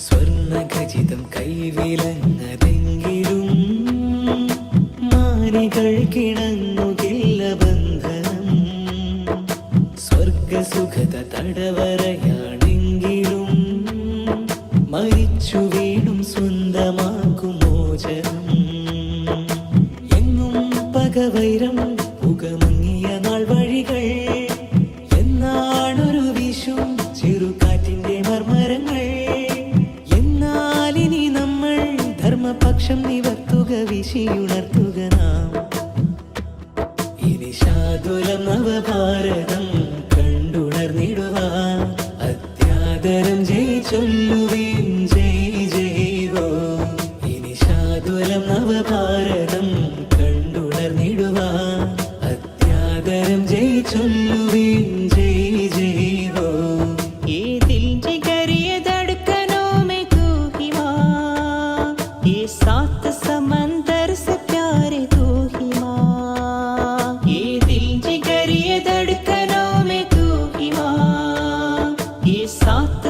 സ്വർണഖചിതം കൈവിലങ്ങതെങ്കിലും മാനികൾക്കിണങ്ങുകില്ല ബന്ധനം. സ്വർഗസുഖത തടവറയാണെങ്കിലും മരിച്ചു വീണ്ടും സ്വന്തമാക്കും മോചനം. എങ്ങും പകവൈരം പുകമങ്ങിയ നാൾ വഴികൾ എന്നാണൊരു വിഷും ചെറുകാറ്റിന്റെ മർമരങ്ങൾ. എന്നാലിനി നമ്മൾ ധർമ്മപക്ഷം നിവർത്തുക, വിശിയുണർത്തുക നാം. ഇനി ശാതുലം നവഭാരതം കണ്ടുണർന്നിടുവാൻ അത്യാദരം ജയ് ചൊല്ലുവേൻ ജയ് ജയ് ഹോ. ഇനി ശാതുലം നവഭാരതം കണ്ടുണർന്നിടുവാൻ അത്യാദരം ജയ് ചൊല്ലുവേൻ ജയ് ജയ് ഹോ. ये दिल जिगर ये धड़कनों में तू ही माँ, ये सात समंदर से प्यारे तू ही माँ. ये दिल जिगर ये धड़कनों में तू ही माँ, ये सात